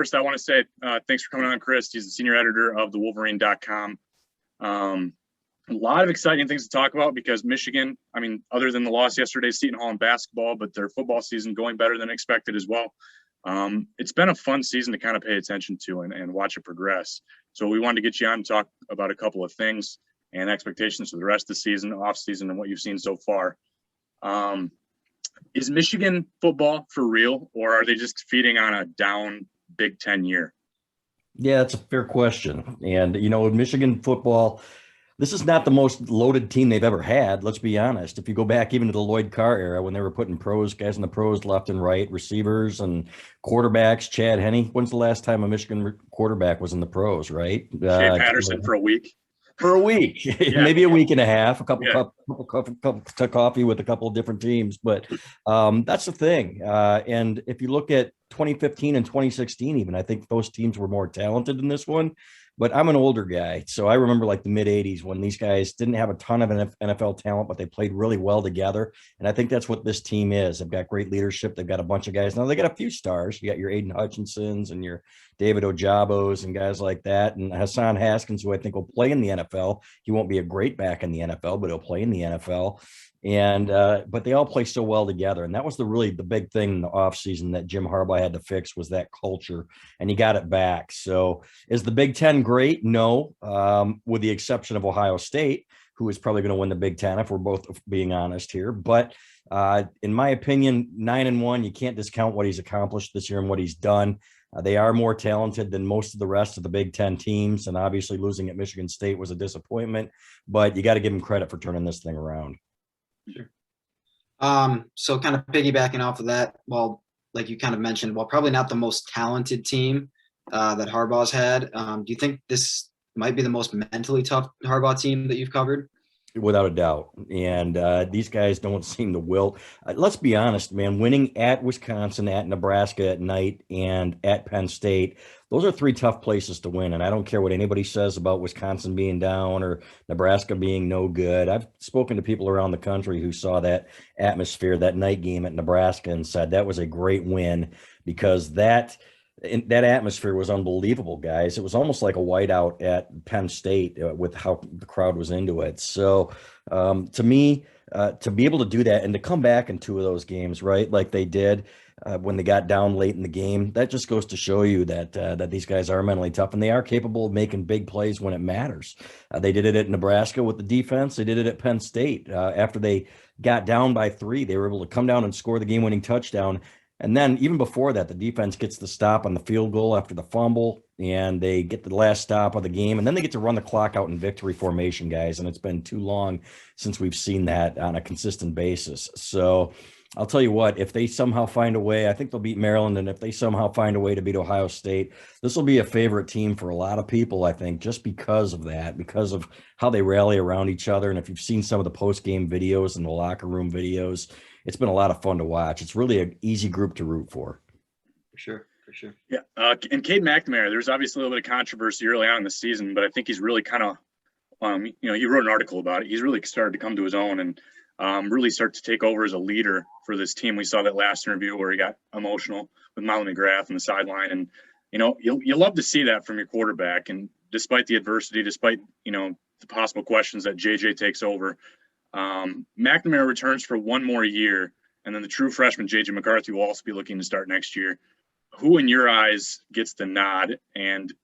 First, I want to say thanks for coming on, Chris. He's the senior editor of the Wolverine.com. A lot of exciting things to talk about because Michigan, other than the loss yesterday, Seton Hall in basketball, but their football season going better than expected as well. It's been a fun season to kind of pay attention to and watch it progress. So we wanted to get you on and talk about a couple of things and expectations for the rest of the season, off season, and what you've seen so far. Is Michigan football for real, or are they just feeding on a down Big Ten year? Yeah, that's a fair question. And, Michigan football, this is not the most loaded team they've ever had. Let's be honest. If you go back even to the Lloyd Carr era when they were putting guys in the pros left and right, receivers and quarterbacks, Chad Henne. When's the last time a Michigan quarterback was in the pros, right? Shea Patterson for a week. For a week, Yeah. Maybe a week and a half, a couple of coffee with a couple of different teams. But that's the thing. And if you look at 2015 and 2016, even, I think those teams were more talented than this one. But I'm an older guy, so I remember like the mid 80s when these guys didn't have a ton of NFL talent, but they played really well together. And I think that's what this team is. They've got great leadership. They've got a bunch of guys. Now they got a few stars. You got your Aiden Hutchinsons and your David Ojabos and guys like that. And Hassan Haskins, who I think will play in the NFL. He won't be a great back in the NFL, but he'll play in the NFL. And but they all play so well together, and that was the big thing in the offseason that Jim Harbaugh had to fix was that culture, and he got it back. So is the Big Ten great? No, with the exception of Ohio State, who is probably going to win the Big Ten if we're both being honest here. But in my opinion, 9-1, you can't discount what he's accomplished this year and what he's done. They are more talented than most of the rest of the Big Ten teams, and obviously losing at Michigan State was a disappointment, but you got to give them credit for turning this thing around. Sure. So kind of piggybacking off of that, well, like you kind of mentioned, well, probably not the most talented team that Harbaugh's had. Do you think this might be the most mentally tough Harbaugh team that you've covered? Without a doubt. And these guys don't seem to wilt. Let's be honest, man, winning at Wisconsin, at Nebraska at night, and at Penn State, those are three tough places to win. And I don't care what anybody says about Wisconsin being down or Nebraska being no good. I've spoken to people around the country who saw that atmosphere, that night game at Nebraska, and said that was a great win because that atmosphere was unbelievable, guys. It was almost like a whiteout at Penn State with how the crowd was into it. So to me, to be able to do that and to come back in two of those games, right, like they did when they got down late in the game, that just goes to show you that these guys are mentally tough and they are capable of making big plays when it matters. They did it at Nebraska with the defense. They did it at Penn State. After they got down by 3, they were able to come down and score the game-winning touchdown. And then even before that, the defense gets the stop on the field goal after the fumble, and they get the last stop of the game, and then they get to run the clock out in victory formation, guys. And it's been too long since we've seen that on a consistent basis. So I'll tell you what, if they somehow find a way, I think they'll beat Maryland. And if they somehow find a way to beat Ohio State, this will be a favorite team for a lot of people, I think, just because of that, because of how they rally around each other. And if you've seen some of the post-game videos and the locker room videos, it's been a lot of fun to watch. It's really an easy group to root for. For sure. Yeah. And Cade McNamara, there's obviously a little bit of controversy early on in the season, but I think he's really kind of, he wrote an article about it. He's really started to come to his own and really start to take over as a leader for this team. We saw that last interview where he got emotional with Molly McGrath on the sideline. And, you love to see that from your quarterback. And despite the adversity, despite, the possible questions that JJ takes over, McNamara returns for one more year, and then the true freshman JJ McCarthy will also be looking to start next year. Who in your eyes gets the nod, and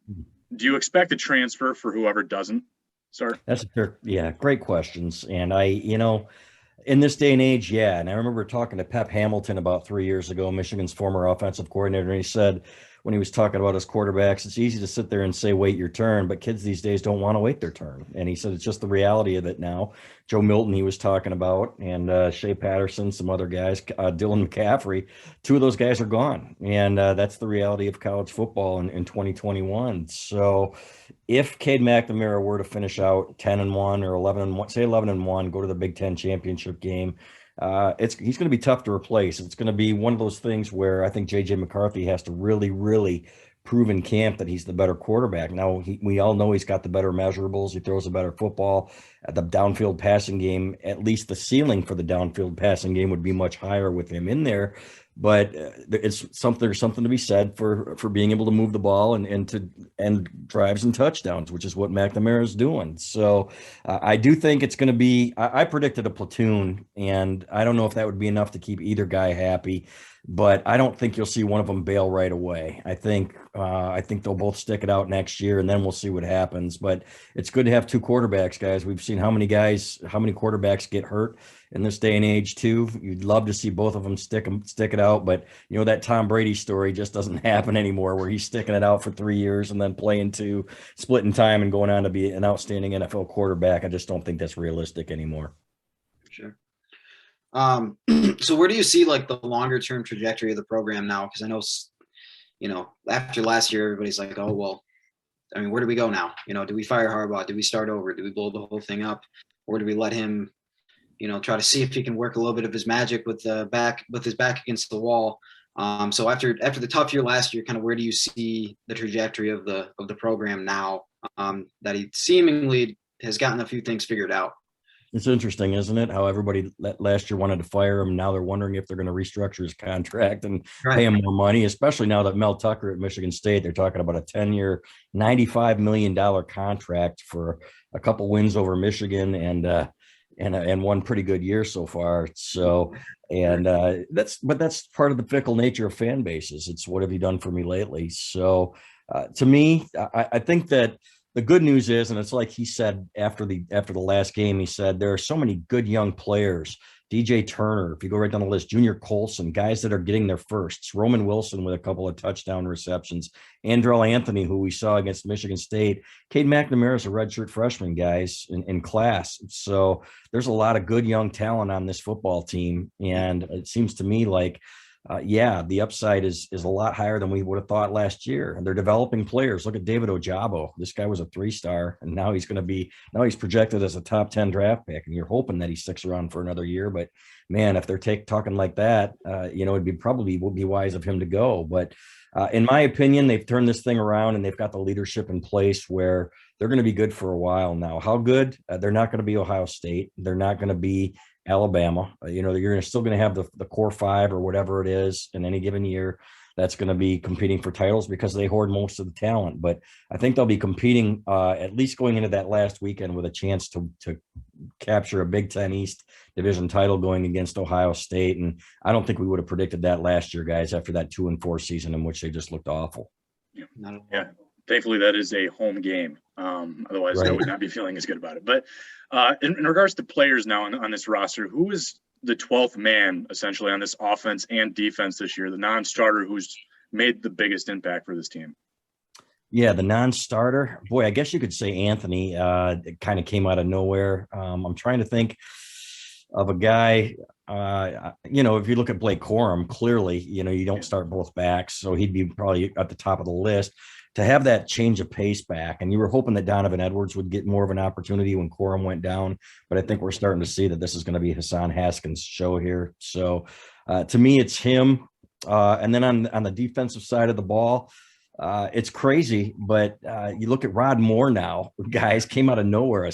do you expect a transfer for whoever doesn't start? That's a fair, great questions. And in this day and age, and I remember talking to Pep Hamilton about 3 years ago, Michigan's former offensive coordinator, and he said when he was talking about his quarterbacks, it's easy to sit there and say, wait your turn, but kids these days don't want to wait their turn. And he said it's just the reality of it now. Joe Milton, he was talking about, and Shea Patterson, some other guys, Dylan McCaffrey, 2 of those guys are gone. And that's the reality of college football in 2021. So if Cade McNamara were to finish out 10-1 or 11-1, say 11-1, go to the Big Ten championship game, he's going to be tough to replace. It's going to be one of those things where I think JJ McCarthy has to really, really prove in camp that he's the better quarterback. Now, we all know he's got the better measurables. He throws a better football. The downfield passing game, at least the ceiling for the downfield passing game would be much higher with him in there. but it's something. There's something to be said for being able to move the ball and drives and touchdowns, which is what McNamara is doing. So I do think it's going to be. I predicted a platoon, and I don't know if that would be enough to keep either guy happy. But I don't think you'll see one of them bail right away. I think they'll both stick it out next year, and then we'll see what happens. But it's good to have two quarterbacks, guys. We've seen how many quarterbacks get hurt in this day and age too. You'd love to see both of them stick it out, but you know that Tom Brady story just doesn't happen anymore, where he's sticking it out for 3 years and then playing two, splitting time and going on to be an outstanding NFL quarterback. I just don't think that's realistic anymore. Sure. So where do you see like the longer term trajectory of the program now? Because I know, after last year, everybody's like, oh, well, I mean, where do we go now? Do we fire Harbaugh? Do we start over? Do we blow the whole thing up? Or do we let him, try to see if he can work a little bit of his magic with his back against the wall? So after the tough year last year, kind of where do you see the trajectory of the program now, that he seemingly has gotten a few things figured out? It's interesting, isn't it? How everybody last year wanted to fire him. Now they're wondering if they're going to restructure his contract and pay him more money, especially now that Mel Tucker at Michigan State, they're talking about a 10-year, $95 million contract for a couple wins over Michigan and one pretty good year so far. So, and that's part of the fickle nature of fan bases. It's what have you done for me lately? So to me, I think that the good news is, and it's like he said after the last game, he said there are so many good young players. DJ Turner, if you go right down the list, Junior Colson, guys that are getting their firsts. Roman Wilson with a couple of touchdown receptions. Andrell Anthony, who we saw against Michigan State. Cade McNamara is a redshirt freshman, guys, in class. So there's a lot of good young talent on this football team, and it seems to me like the upside is a lot higher than we would have thought last year. And they're developing players. Look at David Ojabo. This guy was a 3-star, and now he's projected as a top 10 draft pick. And you're hoping that he sticks around for another year. But man, if they're talking like that, would be wise of him to go. But in my opinion, they've turned this thing around, and they've got the leadership in place where they're going to be good for a while now. How good? They're not going to be Ohio State. They're not going to be Alabama. You're still going to have the core five or whatever it is in any given year that's going to be competing for titles because they hoard most of the talent. But I think they'll be competing at least going into that last weekend with a chance to capture a Big Ten East division title going against Ohio State. And I don't think we would have predicted that last year, guys, after that 2-4 season in which they just looked awful. Yeah. Thankfully, that is a home game. Otherwise, I would not be feeling as good about it. But in regards to players now on this roster, who is the 12th man essentially on this offense and defense this year, the non-starter who's made the biggest impact for this team? Yeah, the non-starter. Boy, I guess you could say Anthony. It kind of came out of nowhere. I'm trying to think of a guy. If you look at Blake Corum, clearly, you don't start both backs, so he'd be probably at the top of the list. To have that change of pace back, and you were hoping that Donovan Edwards would get more of an opportunity when Corum went down, but I think we're starting to see that this is going to be Hassan Haskins' show here. So to me, it's him. And then on the defensive side of the ball, it's crazy, but you look at Rod Moore now, guys, came out of nowhere, a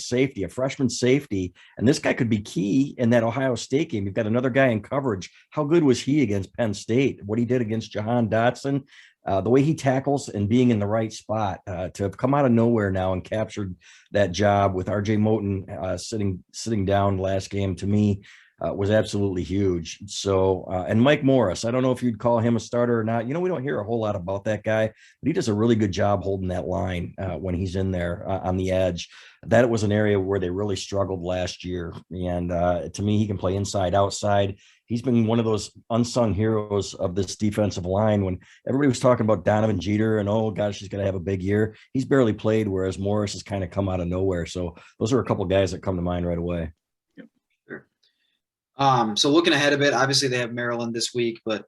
freshman safety, and this guy could be key in that Ohio State game. You've got another guy in coverage. How good was he against Penn State? What he did against Jahan Dotson, the way he tackles and being in the right spot, to have come out of nowhere now and captured that job with RJ Moten sitting down last game, to me, was absolutely huge. So, and Mike Morris, I don't know if you'd call him a starter or not. We don't hear a whole lot about that guy, but he does a really good job holding that line when he's in there on the edge. That was an area where they really struggled last year. And to me, he can play inside, outside. He's been one of those unsung heroes of this defensive line. When everybody was talking about Donovan Jeter and, oh gosh, he's going to have a big year, he's barely played, whereas Morris has kind of come out of nowhere. So those are a couple of guys that come to mind right away. So looking ahead a bit, obviously they have Maryland this week, but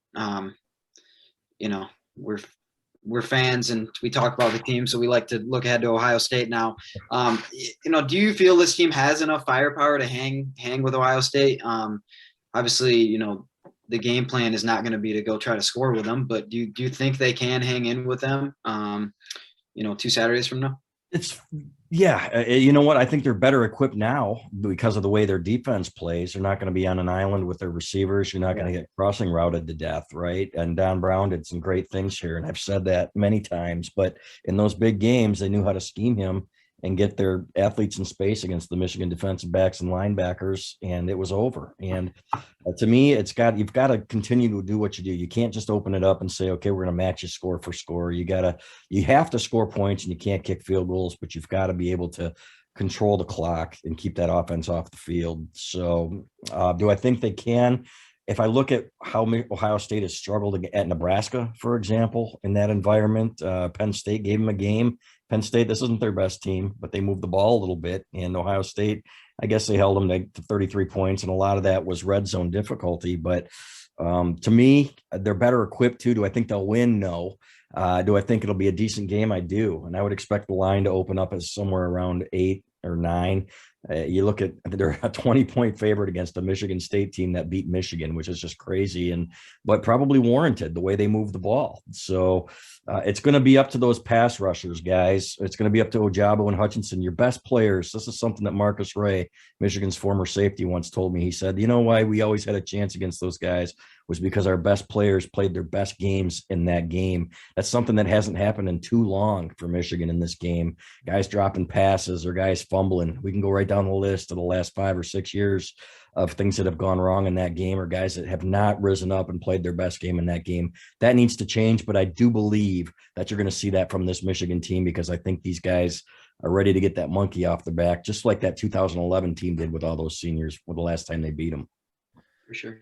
we're fans and we talk about the team, so we like to look ahead to Ohio State now. Do you feel this team has enough firepower to hang with Ohio State? Obviously, the game plan is not going to be to go try to score with them, but do you think they can hang in with them? 2 Saturdays from now? Yeah, you know what? I think they're better equipped now because of the way their defense plays. They're not going to be on an island with their receivers. You're not going to get crossing routed to death, right? And Don Brown did some great things here, and I've said that many times. But in those big games, they knew how to scheme him and get their athletes in space against the Michigan defensive backs and linebackers, and it was over. And to me, you've got to continue to do what you do. You can't just open it up and say, okay, we're going to match you score for score. You have to score points, and you can't kick field goals, but you've got to be able to control the clock and keep that offense off the field. So do I think they can? If I look at how Ohio State has struggled at Nebraska, for example, in that environment, Penn State gave them a game. Penn State, this isn't their best team, but they moved the ball a little bit. And Ohio State, I guess they held them to 33 points, and a lot of that was red zone difficulty. But to me, they're better equipped too. Do I think they'll win? No. Do I think it'll be a decent game? I do. And I would expect the line to open up as somewhere around 8 or 9. You look at, they're a 20-point favorite against a Michigan State team that beat Michigan, which is just crazy, but probably warranted the way they move the ball. So it's going to be up to those pass rushers, guys. It's going to be up to Ojabo and Hutchinson, your best players. This is something that Marcus Ray, Michigan's former safety, once told me. He said, you know why we always had a chance against those guys was because our best players played their best games in that game. That's something that hasn't happened in too long for Michigan in this game. Guys dropping passes or guys fumbling. We can go right down the list of the last 5 or 6 years of things that have gone wrong in that game, or guys that have not risen up and played their best game in that game. That needs to change, but I do believe that you're going to see that from this Michigan team, because I think these guys are ready to get that monkey off their back, just like that 2011 team did with all those seniors for the last time they beat them. For sure.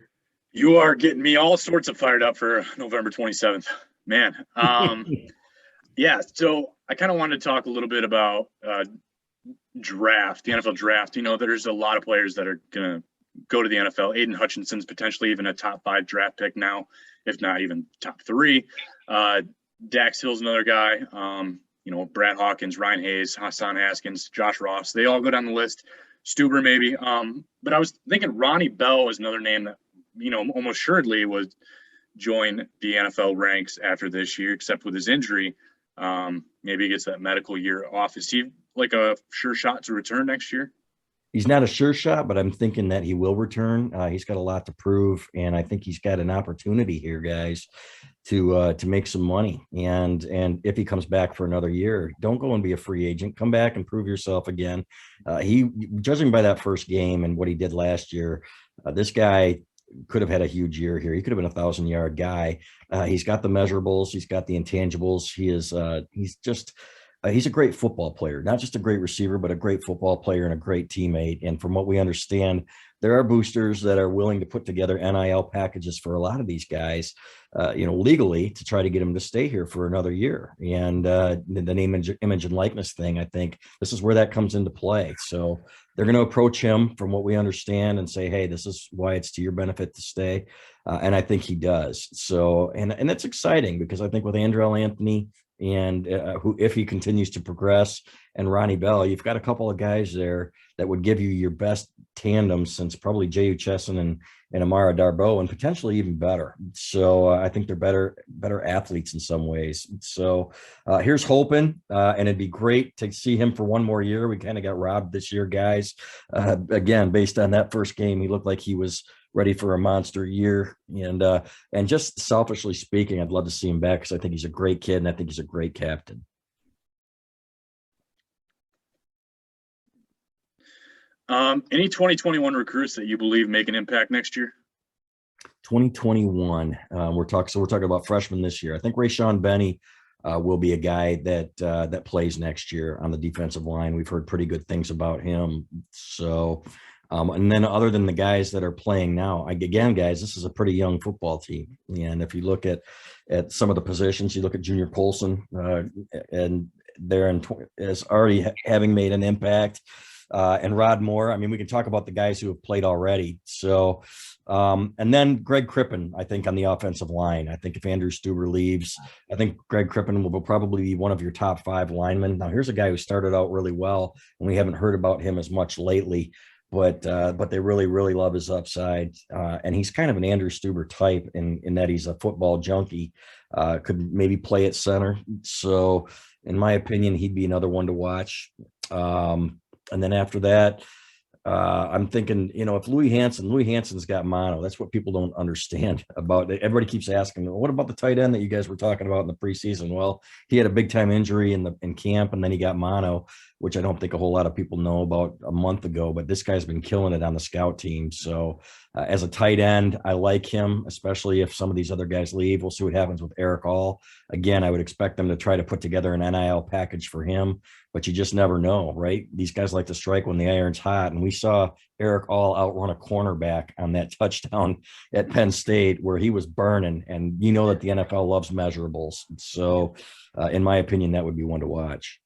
You are getting me all sorts of fired up for November 27th, man. Yeah. So I kind of wanted to talk a little bit about draft, the NFL draft. You know, there's a lot of players that are going to go to the NFL. Aiden Hutchinson's potentially even a top 5 draft pick now, if not even top 3. Dax Hill's another guy. You know, Brad Hawkins, Ryan Hayes, Hassan Haskins, Josh Ross. They all go down the list. Stuber maybe. But I was thinking Ronnie Bell is another name that, you know, almost assuredly would join the NFL ranks after this year, except with his injury. Maybe he gets that medical year off. Is he like a sure shot to return next year? He's not a sure shot, but I'm thinking that he will return. He's got a lot to prove, and I think he's got an opportunity here, guys, to make some money. And if he comes back for another year, don't go and be a free agent. Come back and prove yourself again. Judging by that first game and what he did last year, this guy could have had a huge year here. He could have been a 1,000-yard guy. He's got the measurables. He's got the intangibles. He's a great football player, not just a great receiver, but a great football player and a great teammate. And from what we understand, there are boosters that are willing to put together NIL packages for a lot of these guys, legally, to try to get them to stay here for another year. And the name, image, and likeness thing, I think this is where that comes into play. So they're going to approach him, from what we understand, and say, hey, this is why it's to your benefit to stay. And I think he does. So, and that's exciting, because I think with Andrell Anthony and who, if he continues to progress, and Ronnie Bell, you've got a couple of guys there that would give you your best tandem since probably J.U. Chesson and Amara Darboh, and potentially even better. So I think they're better athletes in some ways. So here's hoping, and it'd be great to see him for one more year. We kind of got robbed this year, guys. Again, based on that first game, he looked like he was ready for a monster year. And just selfishly speaking, I'd love to see him back, because I think he's a great kid, and I think he's a great captain. Any 2021 recruits that you believe make an impact next year? 2021. We're talking about freshmen this year. I think Rayshawn Benny will be a guy that plays next year on the defensive line. We've heard pretty good things about him. So, and then other than the guys that are playing now, again, guys, this is a pretty young football team. And if you look at some of the positions, you look at Junior Colson, and there is already having made an impact. And Rod Moore. I mean, we can talk about the guys who have played already. So, and then Greg Crippen, I think, on the offensive line. I think if Andrew Stuber leaves, I think Greg Crippen will probably be one of your top 5 linemen. Now, here's a guy who started out really well, and we haven't heard about him as much lately. but they really, really love his upside. And he's kind of an Andrew Stuber type in that he's a football junkie, could maybe play at center. So in my opinion, he'd be another one to watch. And then after that, I'm thinking, if Louis Hansen's got mono. That's what people don't understand about it. Everybody keeps asking, what about the tight end that you guys were talking about in the preseason? Well, he had a big time injury in camp, and then he got mono, which I don't think a whole lot of people know about a month ago, but this guy's been killing it on the scout team. So as a tight end, I like him, especially if some of these other guys leave. We'll see what happens with Eric All. Again, I would expect them to try to put together an NIL package for him, but you just never know, right? These guys like to strike when the iron's hot. And we saw Eric All outrun a cornerback on that touchdown at Penn State where he was burning. And you know that the NFL loves measurables. So in my opinion, that would be one to watch.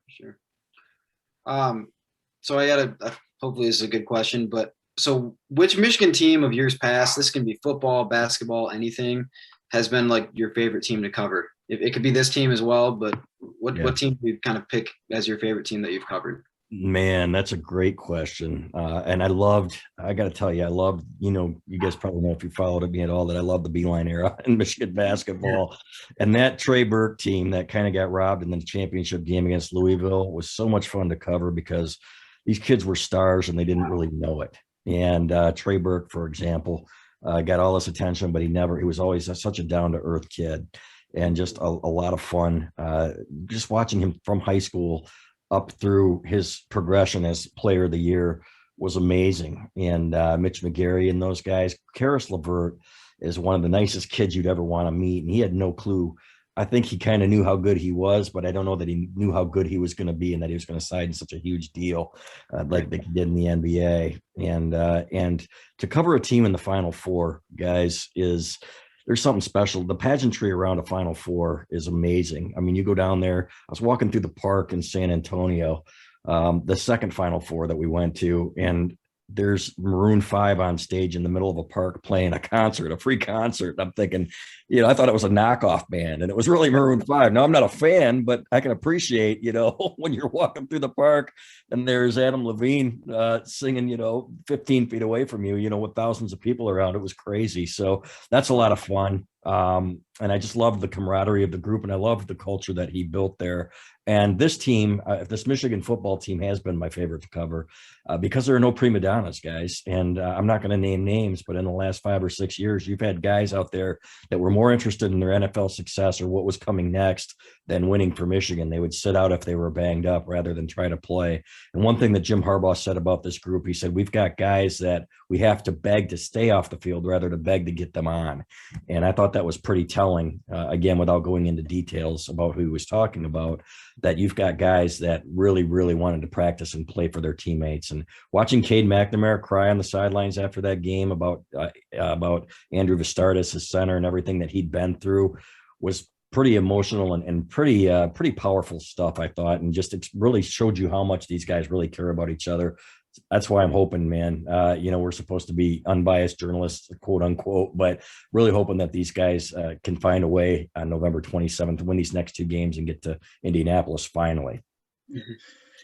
Sure. So I got hopefully this is a good question, but so which Michigan team of years past, this can be football, basketball, anything, has been like your favorite team to cover? It could be this team as well, but what team do you kind of pick as your favorite team that you've covered? Man, that's a great question. And I got to tell you, you guys probably know if you followed me at all, that I love the Beeline era in Michigan basketball. And that Trey Burke team that kind of got robbed in the championship game against Louisville was so much fun to cover because these kids were stars and they didn't really know it. And Trey Burke, for example, got all this attention, but he was always such a down-to-earth kid. And just a lot of fun just watching him from high school up through his progression as player of the year was amazing. And Mitch McGarry and those guys. Karis LeVert is one of the nicest kids you'd ever want to meet. And he had no clue. I think he kind of knew how good he was, but I don't know that he knew how good he was going to be and that he was going to sign such a huge deal like he did in the NBA. And to cover a team in the Final Four, guys, there's something special. The pageantry around a Final Four is amazing. I mean, you go down there. I was walking through the park in San Antonio, the second Final Four that we went to, and there's Maroon 5 on stage in the middle of a park playing a free concert. I'm thinking, I thought it was a knockoff band, and it was really Maroon 5. Now, I'm not a fan, but I can appreciate, when you're walking through the park and there's Adam Levine singing, 15 feet away from you, with thousands of people around. It was crazy. So that's a lot of fun. And I just love the camaraderie of the group, and I love the culture that he built there. And this team, this Michigan football team, has been my favorite to cover because there are no prima donnas, guys. And I'm not going to name names, but in the last 5 or 6 years, you've had guys out there that were more interested in their NFL success or what was coming next than winning for Michigan. They would sit out if they were banged up rather than try to play. And one thing that Jim Harbaugh said about this group, he said, we've got guys that we have to beg to stay off the field rather than beg to get them on. And I thought that was pretty telling, again, without going into details about who he was talking about, that you've got guys that really, really wanted to practice and play for their teammates. And watching Cade McNamara cry on the sidelines after that game about Andrew Vistardis, his center, and everything that he'd been through was pretty emotional and pretty powerful stuff, I thought. And just it really showed you how much these guys really care about each other. That's why I'm hoping, man, we're supposed to be unbiased journalists, quote unquote, but really hoping that these guys can find a way on November 27th to win these next 2 games and get to Indianapolis finally.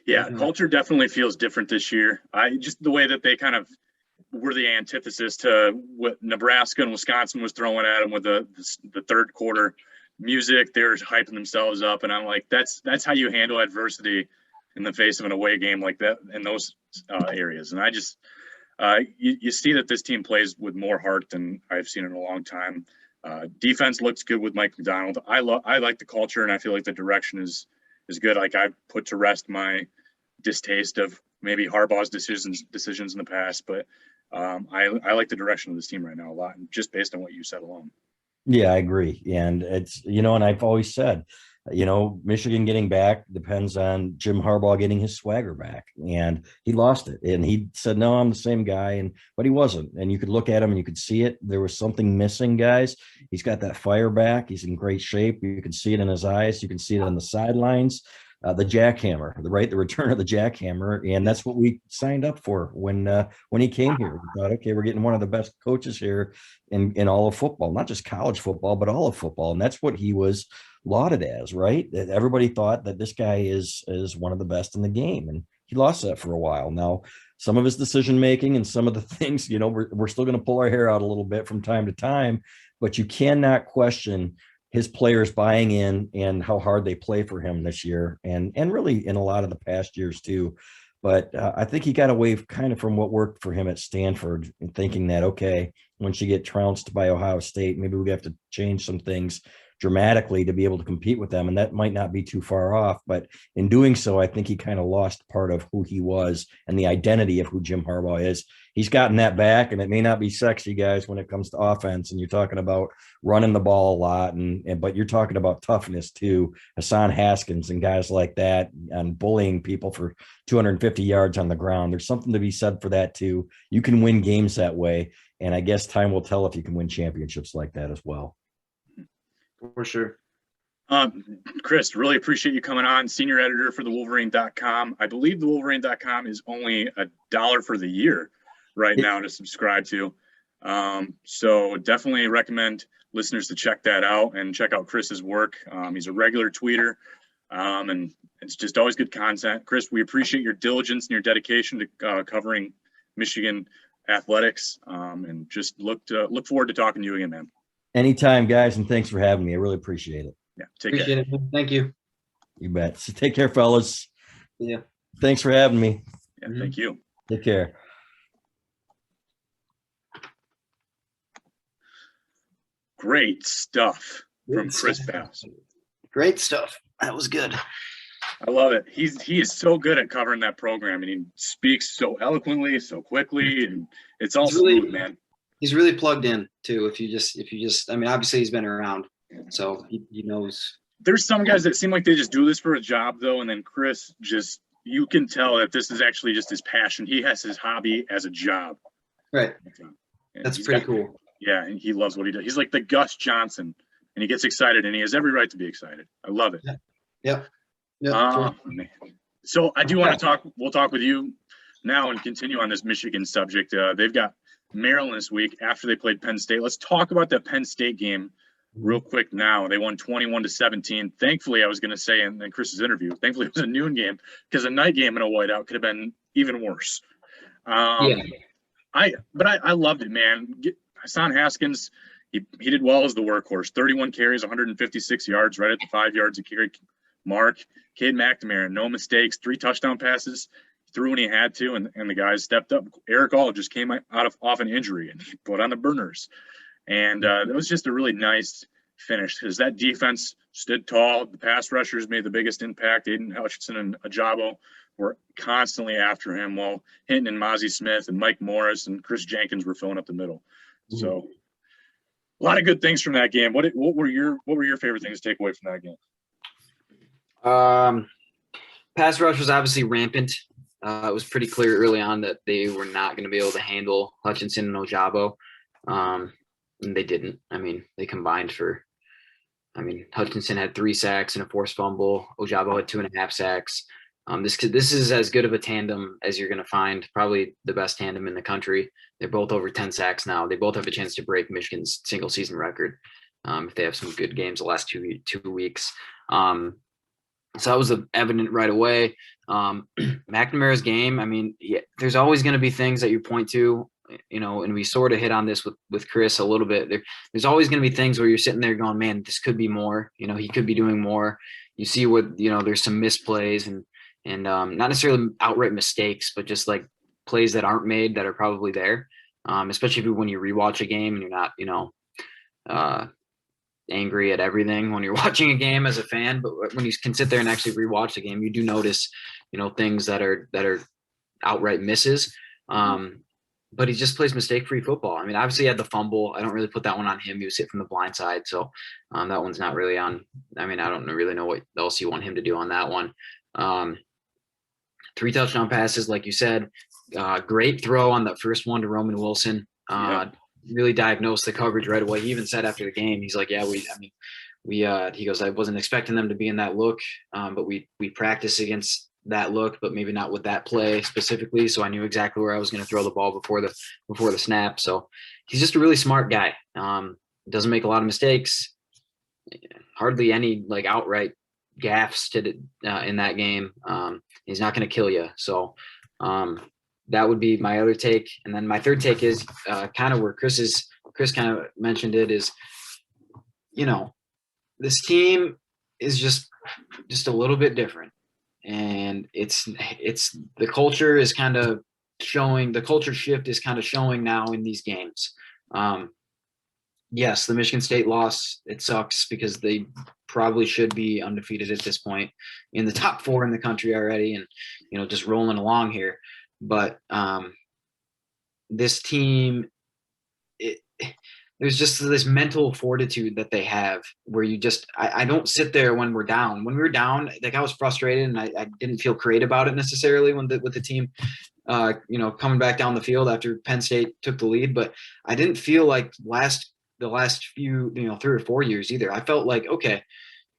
Yeah, culture definitely feels different this year. Just the way that they kind of were the antithesis to what Nebraska and Wisconsin was throwing at them with the third quarter music. They're hyping themselves up, and I'm like, that's how you handle adversity in the face of an away game like that in those areas. And I just you see that this team plays with more heart than I've seen in a long time. Defense looks good with Mike McDonald. I like the culture, and I feel like the direction is good. Like, I've put to rest my distaste of maybe Harbaugh's decisions in the past, but I like the direction of this team right now a lot, just based on what you said alone. Yeah, I agree. And it's, and I've always said, Michigan getting back depends on Jim Harbaugh getting his swagger back, and he lost it. And he said, no, I'm the same guy. But he wasn't. And you could look at him and you could see it. There was something missing, guys. He's got that fire back. He's in great shape. You can see it in his eyes. You can see it on the sidelines. The jackhammer, the return of the jackhammer. And that's what we signed up for when he came here. We thought, okay, we're getting one of the best coaches here in all of football, not just college football, but all of football. And that's what he was lauded as, right? That everybody thought that this guy is one of the best in the game. And he lost that for a while. Now, some of his decision making and some of the things, we're still going to pull our hair out a little bit from time to time, but you cannot question his players buying in and how hard they play for him this year, and really in a lot of the past years too. But I think he got away kind of from what worked for him at Stanford, and thinking that, okay, once you get trounced by Ohio State, maybe we have to change some things dramatically to be able to compete with them. And that might not be too far off. But in doing so, I think he kind of lost part of who he was and the identity of who Jim Harbaugh is. He's gotten that back, and it may not be sexy, guys, when it comes to offense. And you're talking about running the ball a lot, but you're talking about toughness too. Hassan Haskins and guys like that, and bullying people for 250 yards on the ground. There's something to be said for that too. You can win games that way. And I guess time will tell if you can win championships like that as well. For sure. Chris, really appreciate you coming on. Senior editor for the Wolverine.com. I believe the Wolverine.com is only $1 for the year right now to subscribe to. So definitely recommend listeners to check that out and check out Chris's work. He's a regular tweeter, and it's just always good content. Chris, we appreciate your diligence and your dedication to covering Michigan athletics, and just look forward to talking to you again, man. Anytime, guys, and thanks for having me. I really appreciate it. Yeah, appreciate care. It. Thank you. You bet. So take care, fellas. Yeah. Thanks for having me. Yeah, thank you. Take care. Great stuff from Chris Balas. Great stuff. That was good. I love it. He is so good at covering that program, and he speaks so eloquently, so quickly, and it's all smooth, man. He's really plugged in too. If you just, I mean, obviously he's been around, so he knows. There's some guys that seem like they just do this for a job though. And then Chris, you can tell that this is actually just his passion. He has his hobby as a job. Right. And that's pretty cool. Yeah. And he loves what he does. He's like the Gus Johnson, and he gets excited, and he has every right to be excited. I love it. Yeah. So I do want to we'll talk with you now and continue on this Michigan subject. They've got Maryland this week after they played Penn State. Let's talk about that Penn State game real quick now. They won 21-17. Thankfully, I was going to say in Chris's interview, thankfully it was a noon game, because a night game in a whiteout could have been even worse. I loved it, man. Hassan Haskins, he did well as the workhorse. 31 carries, 156 yards, right at the 5 yards a carry mark. Cade McNamara, no mistakes, 3 touchdown passes. Threw when he had to, and the guys stepped up. Eric All just came off an injury, and he put on the burners. And it was just a really nice finish, because that defense stood tall. The pass rushers made the biggest impact. Aiden Hutchinson and Ajabo were constantly after him, while Hinton and Mozzie Smith and Mike Morris and Chris Jenkins were filling up the middle. Mm-hmm. So a lot of good things from that game. What were your favorite things to take away from that game? Pass rush was obviously rampant. It was pretty clear early on that they were not going to be able to handle Hutchinson and Ojabo. And they didn't. I mean, they combined Hutchinson had 3 sacks and a forced fumble. Ojabo had 2.5 sacks. This is as good of a tandem as you're going to find, probably the best tandem in the country. They're both over 10 sacks now. They both have a chance to break Michigan's single season record if they have some good games the last two weeks. So that was evident right away. McNamara's game, I mean, there's always going to be things that you point to, and we sort of hit on this with Chris a little bit. There's always going to be things where you're sitting there going, man, this could be more. He could be doing more. You see what, there's some misplays and not necessarily outright mistakes, but just like plays that aren't made that are probably there, especially when you rewatch a game and you're not, angry at everything when you're watching a game as a fan, but when you can sit there and actually rewatch the game, you do notice, things that are outright misses. But he just plays mistake-free football. I mean, obviously he had the fumble. I don't really put that one on him. He was hit from the blind side, so that one's not really on. I mean, I don't really know what else you want him to do on that one. 3 touchdown passes, like you said. Great throw on that first one to Roman Wilson. Really diagnosed the coverage right away. He even said after the game, he's like, he goes, I wasn't expecting them to be in that look, but we practiced against that look, but maybe not with that play specifically. So I knew exactly where I was going to throw the ball before the snap. So he's just a really smart guy. Doesn't make a lot of mistakes, hardly any like outright gaffes in that game. He's not going to kill you. So that would be my other take. And then my third take is kind of where Chris kind of mentioned it is, this team is just a little bit different. And it's the culture is kind of showing, the culture shift is kind of showing now in these games. Yes, the Michigan State loss, it sucks because they probably should be undefeated at this point, in the top 4 in the country already, and just rolling along here. But this team, there's just this mental fortitude that they have where I don't sit there when we're down. When we were down, like, I was frustrated and I didn't feel great about it necessarily with the team, coming back down the field after Penn State took the lead. But I didn't feel like the last few, 3 or 4 years either. I felt like, okay,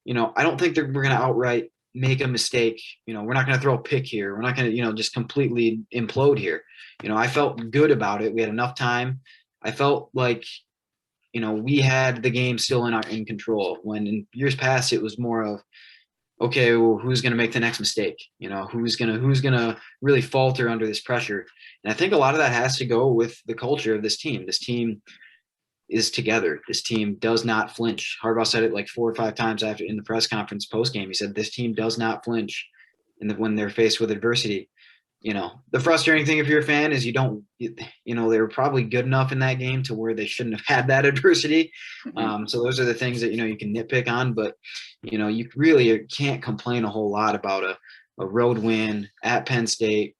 I don't think that we're going to outright make a mistake. We're not going to throw a pick here. We're not going to, just completely implode here. I felt good about it. We had enough time. I felt like, we had the game still in control, when in years past it was more of, okay, well, who's going to make the next mistake? Who's going to really falter under this pressure? And I think a lot of that has to go with the culture of this team. This team is together. This team does not flinch. Harbaugh said it like 4 or 5 times after in the press conference post game. He said this team does not flinch when they're faced with adversity. The frustrating thing if you're a fan is they were probably good enough in that game to where they shouldn't have had that adversity. So those are the things that, you can nitpick on, but, you really can't complain a whole lot about a road win at Penn State,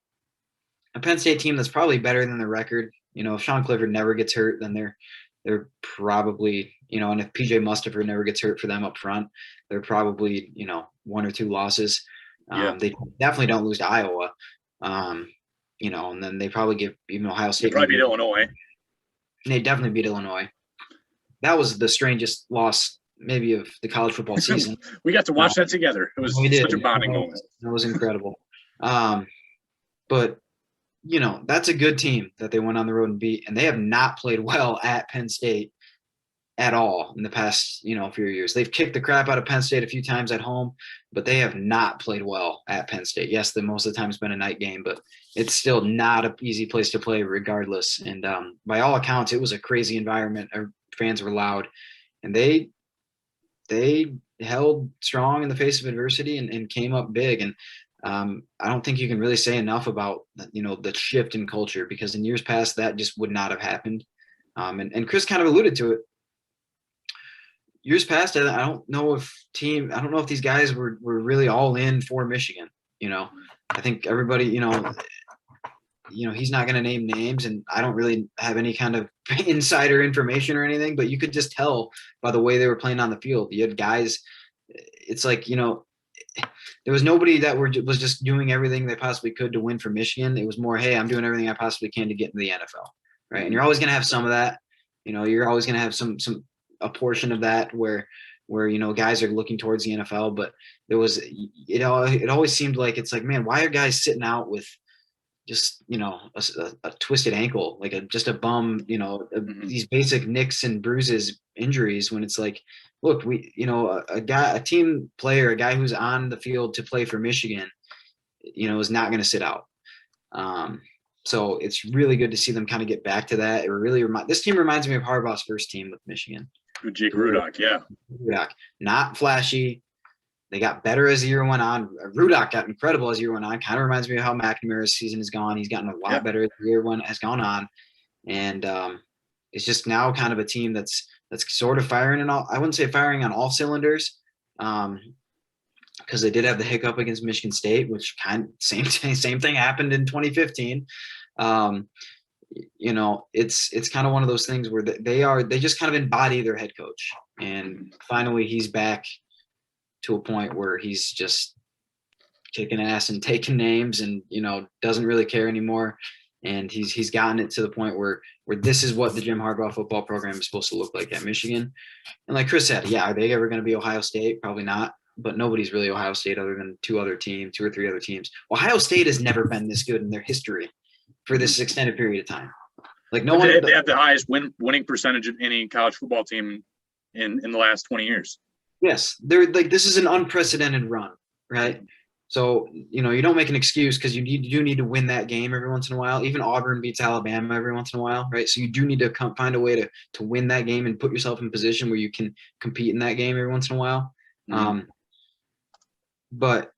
a Penn State team that's probably better than the record. If Sean Clifford never gets hurt, then they're probably, and if PJ Mustipher never gets hurt for them up front, they're probably, 1 or 2 losses. They definitely don't lose to Iowa. And then they probably give even Ohio State. They probably beat Illinois. They definitely beat Illinois. That was the strangest loss maybe of the college football season. We got to watch that together. It was such a bonding moment. That was incredible. But that's a good team that they went on the road and beat, and they have not played well at Penn State at all in the past, few years. They've kicked the crap out of Penn State a few times at home, but they have not played well at Penn State. Yes, most of the time it's been a night game, but it's still not an easy place to play regardless. And by all accounts, it was a crazy environment. Our fans were loud, and they held strong in the face of adversity and came up big. And I don't think you can really say enough about, the shift in culture, because in years past that just would not have happened. And Chris kind of alluded to it. Years past, I don't know if these guys were really all in for Michigan. I think everybody, he's not going to name names, and I don't really have any kind of insider information or anything, but you could just tell by the way they were playing on the field. You had guys, it's like, there was nobody that was just doing everything they possibly could to win for Michigan. It was more, hey, I'm doing everything I possibly can to get into the NFL, right? And you're always going to have some of that. You're always going to have a portion of that where guys are looking towards the NFL, but it always seemed like, it's like, man, why are guys sitting out with just a twisted ankle, like just a bum, these basic nicks and bruises, injuries, when it's like, look, a team player, a guy who's on the field to play for Michigan, is not going to sit out. So it's really good to see them kind of get back to that. This team reminds me of Harbaugh's first team with Michigan. With Jake Rudock, yeah. Rudock, not flashy. They got better as the year went on. Rudock got incredible as the year went on. Kind of reminds me of how McNamara's season has gone. He's gotten a lot better as the year has gone on. And it's just now kind of a team that's sort of firing I wouldn't say firing on all cylinders, because they did have the hiccup against Michigan State, which same thing happened in 2015. It's kind of one of those things where they just kind of embody their head coach, and finally he's back to a point where he's just kicking ass and taking names, and doesn't really care anymore. And he's gotten it to the point where this is what the Jim Harbaugh football program is supposed to look like at Michigan. And like Chris said, yeah, are they ever going to be Ohio State? Probably not. But nobody's really Ohio State other than 2 or 3 other teams. Ohio State has never been this good in their history for this extended period of time. Like they have the highest winning percentage of any college football team in the last 20 years. Yes, they're like this is an unprecedented run, right? So you don't make an excuse because you do need to win that game every once in a while. Even Auburn beats Alabama every once in a while, right? So you do need to find a way to win that game and put yourself in position where you can compete in that game every once in a while. But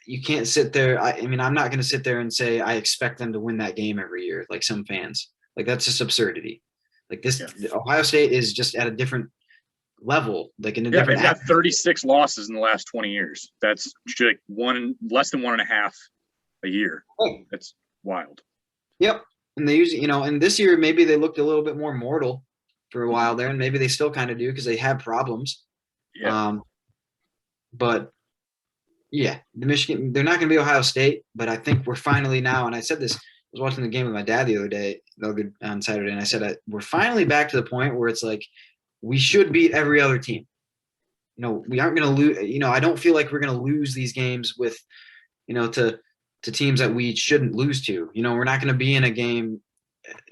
you can't sit there. I mean, I'm not going to sit there and say I expect them to win that game every year, like some fans. Like that's just absurdity. Like this, Ohio State is just at a different level, like in a different. They've got 36 losses in the last 20 years. That's like less than 1.5 a year. Oh. That's wild. Yep, and they usually, and this year maybe they looked a little bit more mortal for a while there, and maybe they still kind of do because they have problems. Yeah. But yeah, the Michigan, they're not going to be Ohio State, but I think we're finally now, and I said this, I was watching the game with my dad the other day, on Saturday, and I said we're finally back to the point where it's like we should beat every other team. We aren't going to lose. I don't feel like we're going to lose these games with, to teams that we shouldn't lose to. We're not going to be in a game,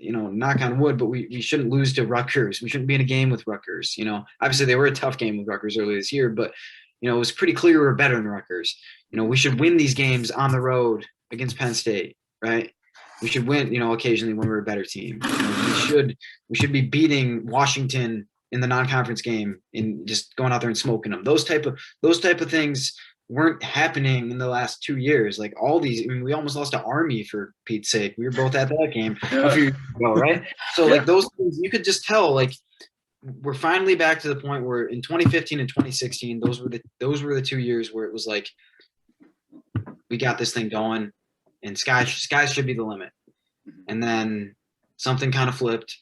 knock on wood, but we shouldn't lose to Rutgers. We shouldn't be in a game with Rutgers. Obviously they were a tough game with Rutgers earlier this year, but it was pretty clear we were better than Rutgers. We should win these games on the road against Penn State, right? We should win, occasionally when we're a better team. We should be beating Washington in the non-conference game and just going out there and smoking them. Those type of things weren't happening in the last 2 years. Like all these, we almost lost to Army for Pete's sake. We were both at that game a few years ago, right? So like those things, you could just tell, like we're finally back to the point where in 2015 and 2016, those were the 2 years where it was like we got this thing going, and skies should be the limit. And then something kind of flipped,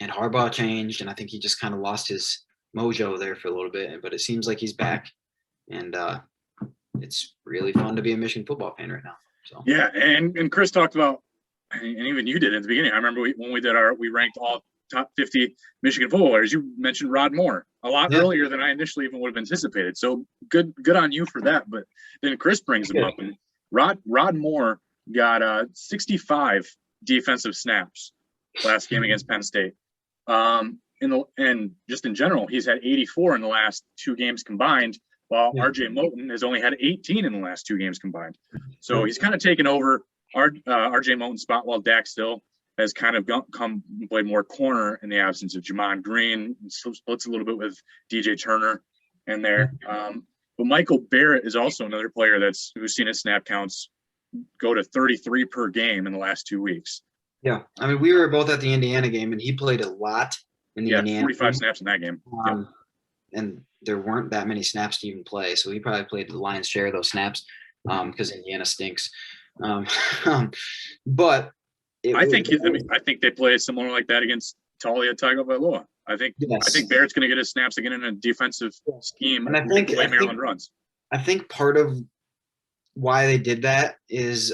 and Harbaugh changed, and I think he just kind of lost his mojo there for a little bit. But it seems like he's back, and it's really fun to be a Michigan football fan right now. So yeah, and Chris talked about, and even you did at the beginning. I remember when we ranked all top 50 Michigan football players. You mentioned Rod Moore a lot earlier than I initially even would have anticipated. So good on you for that. But then Chris brings him up, and Rod Moore got 65 defensive snaps last game against Penn State. And just in general, he's had 84 in the last 2 games combined, while RJ Moten has only had 18 in the last 2 games combined. So he's kind of taken over RJ Moten's spot, while Dax Hill has kind of come and played more corner in the absence of Jamon Green, splits a little bit with DJ Turner in there. But Michael Barrett is also another player who's seen his snap counts go to 33 per game in the last 2 weeks. Yeah, I mean, we were both at the Indiana game, and he played a lot in the Indiana 45 game. snaps in that game. And there weren't that many snaps to even play, so he probably played the lion's share of those snaps because Indiana stinks. But I think they play similar like that against Talia Tagovailoa. I think Barrett's going to get his snaps again in a defensive scheme, and I think Maryland runs. I think part of why they did that is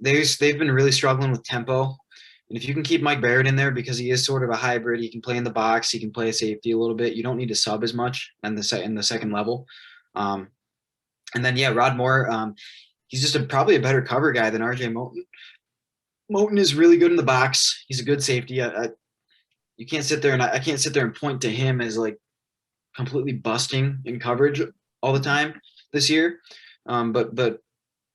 they've been really struggling with tempo. And if you can keep Mike Barrett in there, because he is sort of a hybrid, he can play in the box, he can play safety a little bit. You don't need to sub as much in the second level. And then Rod Moore, he's just probably a better cover guy than RJ Moten. Moten is really good in the box. He's a good safety. You can't sit there, and I can't sit there and point to him as like completely busting in coverage all the time this year. But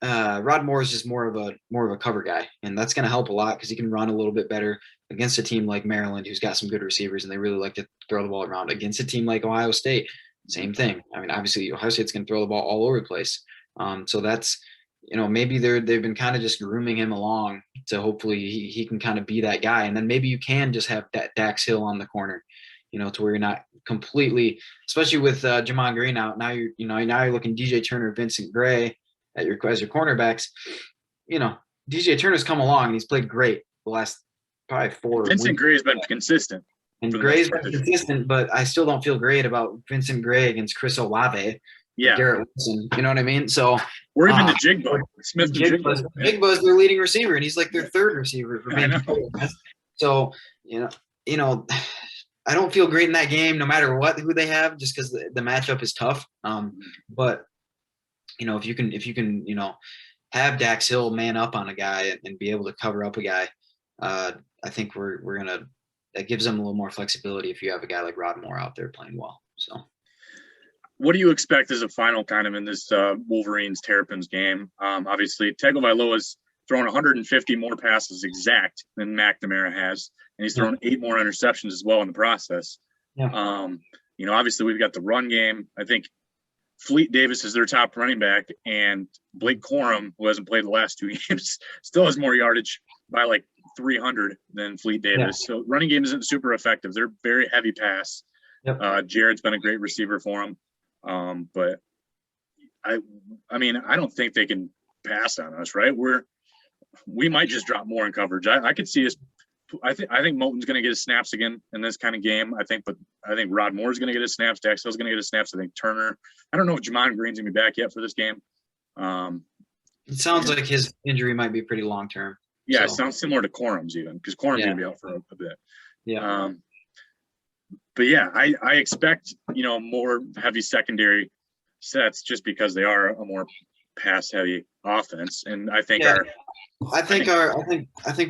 Rod Moore is just more of a cover guy, and that's going to help a lot because he can run a little bit better against a team like Maryland, who's got some good receivers, and they really like to throw the ball around. Against a team like Ohio State, same thing. I mean, obviously Ohio State's going to throw the ball all over the place. So that's, maybe they've been kind of just grooming him along to hopefully he can kind of be that guy, and then maybe you can just have Dax Hill on the corner, to where you're not completely, especially with Jamon Green out. Now you're looking DJ Turner, Vincent Gray as your cornerbacks. DJ Turner's come along and he's played great the last probably 4. Vincent Gray's been consistent. And Gray's been consistent, but I still don't feel great about Vincent Gray against Chris Olave. Yeah. Garrett Wilson. You know what I mean? So or even the Jigba. Smith Jigba's their leading receiver, and he's like their third receiver for being. So, I don't feel great in that game, no matter who they have, just because the matchup is tough. But if you can have Dax Hill man up on a guy and be able to cover up a guy, I think we're gonna, that gives them a little more flexibility if you have a guy like Rod Moore out there playing well. So. What do you expect as a final kind of in this Wolverines Terrapins game? Obviously, Tagovailoa's thrown 150 more passes exact than McNamara has, and he's thrown 8 more interceptions as well in the process. Yeah. Obviously we've got the run game. I think Fleet Davis is their top running back, and Blake Corum, who hasn't played the last 2 games, still has more yardage by like 300 than Fleet Davis. So running game isn't super effective. They're very heavy pass. Yep. Jared's been a great receiver for him. But I don't think they can pass on us, right? We might just drop more in coverage. I could see us. I think Moton's going to get his snaps again in this kind of game. I think Rod Moore's going to get his snaps. Dax Hill's going to get his snaps. I think Turner. I don't know if Jamon Green's going to be back yet for this game. It sounds like his injury might be pretty long term. Yeah, It sounds similar to Corum's even, because Corum's going to be out for a bit. Yeah. But yeah, I expect more heavy secondary sets just because they are a more pass heavy offense, and I think I think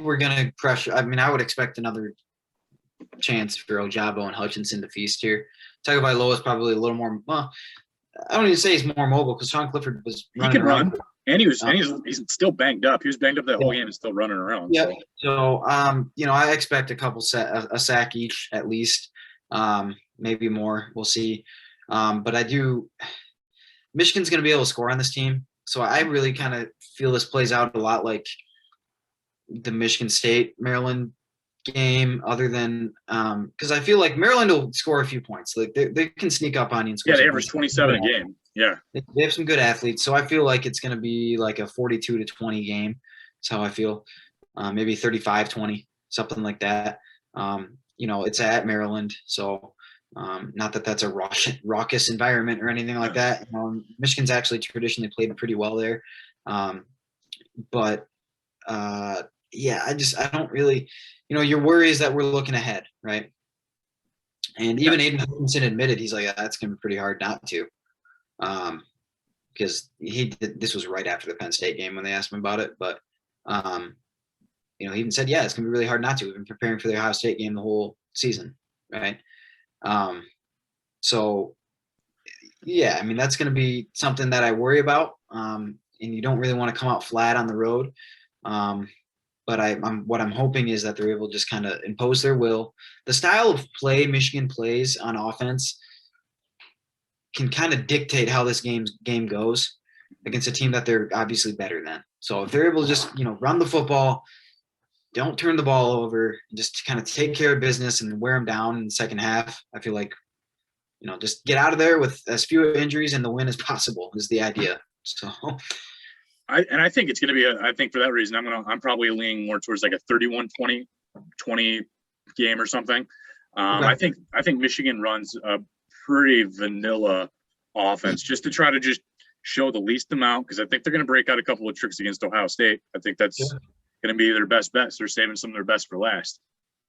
we're gonna pressure. I mean, I would expect another chance for Ojabo and Hutchinson to feast here. Tagovailoa is probably a little more. Well, I don't even say he's more mobile because Sean Clifford was running. He can around. run, and he's still banged up. He was banged up that whole game and still running around. Yeah. So I expect a couple a sack each at least, maybe more. We'll see. But I do. Michigan's going to be able to score on this team. So I really kind of feel this plays out a lot like the Michigan State Maryland game, other than because I feel like Maryland will score a few points. Like they can sneak up on you and score. Yeah, they average 27 a game. Yeah, they have some good athletes. So I feel like it's going to be like a 42-20 game. That's how I feel. Maybe 35-20, something like that. It's at Maryland, so. Not that that's a raucous environment or anything like that. Michigan's actually traditionally played pretty well there. I don't really, your worry is that we're looking ahead, right? And even Aiden Hutchinson admitted, he's like, that's going to be pretty hard not to. Because this was right after the Penn State game when they asked him about it. But, he even said, it's going to be really hard not to. We've been preparing for the Ohio State game the whole season, right? That's going to be something that I worry about. And you don't really want to come out flat on the road. But what I'm hoping is that they're able to just kind of impose their will. The style of play Michigan plays on offense can kind of dictate how this game goes against a team that they're obviously better than. So if they're able to just, run the football, don't turn the ball over, just kind of take care of business and wear them down in the second half. I feel like, just get out of there with as few injuries and the win as possible is the idea. So, I think it's going to be I think for that reason, I'm probably leaning more towards like a 31-20 game or something. Okay. I think Michigan runs a pretty vanilla offense just to try to just show the least amount, because I think they're going to break out a couple of tricks against Ohio State. I think that's going to be their best bets. They're saving some of their best for last.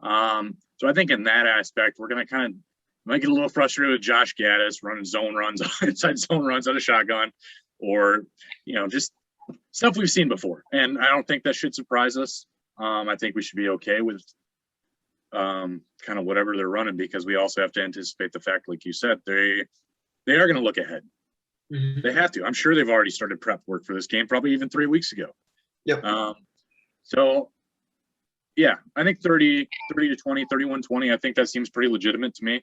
So I think in that aspect, we're going to kind of might get a little frustrated with Josh Gaddis running zone runs, inside zone runs out of shotgun, or, just stuff we've seen before. And I don't think that should surprise us. I think we should be okay with kind of whatever they're running, because we also have to anticipate the fact, like you said, they are going to look ahead. Mm-hmm. They have to. I'm sure they've already started prep work for this game, probably even 3 weeks ago. Yep. So, yeah, I think 30-20, 31-20, I think that seems pretty legitimate to me.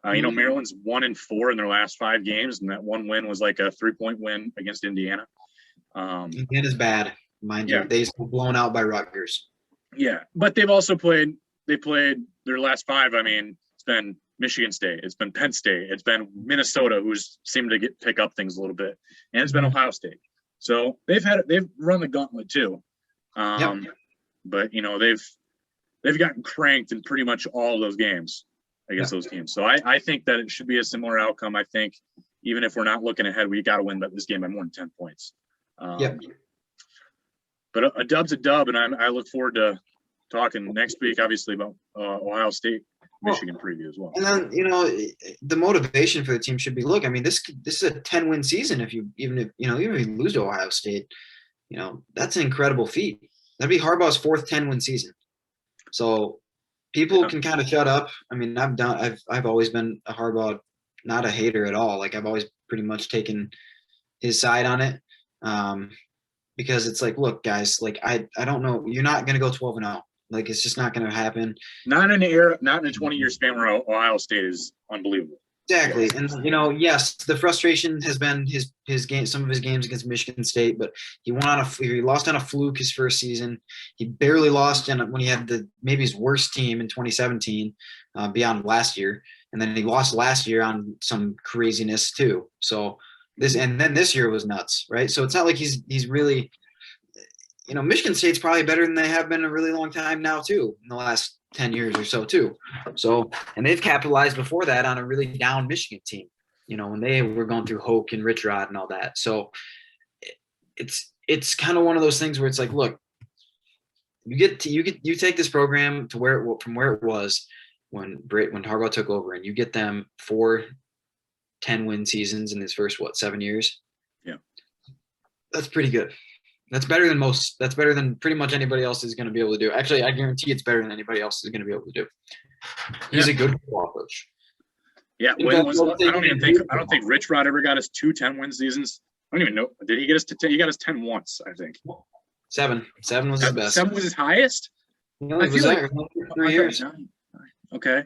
Maryland's 1-4 in their last 5 games, and that one win was like a 3-point win against Indiana. Indiana's bad, mind you. They were blown out by Rutgers. Yeah, but they've also played their last 5. I mean, it's been Michigan State, it's been Penn State, it's been Minnesota, who's seemed to pick up things a little bit, and it's been Ohio State. So they've run the gauntlet too. But they've gotten cranked in pretty much all of those games against those teams. So I think that it should be a similar outcome. I think even if we're not looking ahead, we got to win this game by more than 10 points. But a dub's a dub, and I look forward to talking next week, obviously, about Ohio State, Michigan preview as well. And then the motivation for the team should be: look, I mean, this is a 10-win season. Even if you lose to Ohio State, that's an incredible feat. That'd be Harbaugh's 4th 10-win season. So people can kind of shut up. I mean, I've always been a Harbaugh, not a hater at all. Like I've always pretty much taken his side on it. Because it's like, look, guys, like I don't know, you're not gonna go 12-0. Like it's just not gonna happen. Not in a 20-year span where Ohio State is unbelievable. Exactly. And yes, the frustration has been his game, some of his games against Michigan State, but he lost on a fluke his first season. He barely lost when he had maybe his worst team in 2017, beyond last year. And then he lost last year on some craziness too. So this year was nuts, right? So it's not like he's really, Michigan State's probably better than they have been in a really long time now too, in the last 10 years or so too. So, and they've capitalized before that on a really down Michigan team, when they were going through Hoke and Rich Rod and all that. So it's kind of one of those things where it's like, look, you take this program to from where it was when Harbaugh took over, and you get them 4 10-win seasons in his first 7 years. Yeah. That's pretty good. That's better than most. That's better than pretty much anybody else is going to be able to do. Actually, I guarantee it's better than anybody else is going to be able to do. He's a good football coach. Yeah, I don't think Rich Rod ever got us 2 10-win seasons. I don't even know. Did he get us to 10? He got us 10 once, I think. 7 was his best. 7 was his highest? I feel like 3 years. Okay.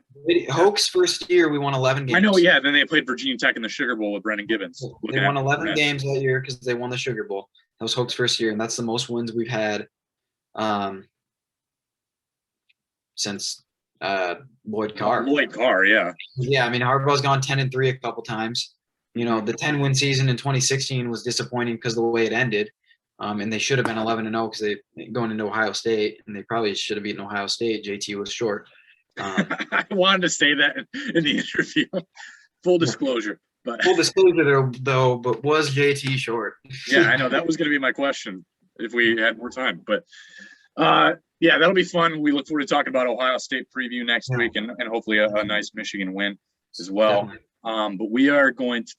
Hoke's first year, we won 11 games. I know, yeah. Then they played Virginia Tech in the Sugar Bowl with Brendan Gibbons. They won 11 games that year because they won the Sugar Bowl. That was Hoke's first year, and that's the most wins we've had since Lloyd Carr. Lloyd Carr, yeah. Yeah, I mean, Harbaugh's gone 10-3 a couple times. The 10-win season in 2016 was disappointing because of the way it ended. And they should have been 11-0 because they going into Ohio State, and they probably should have beaten Ohio State. JT was short. I wanted to say that in the interview. Full disclosure. But full disclosure, though, but was JT short? Yeah, I know that was going to be my question if we had more time. But yeah, that'll be fun. We look forward to talking about Ohio State preview next week, and hopefully a nice Michigan win as well. But we are going to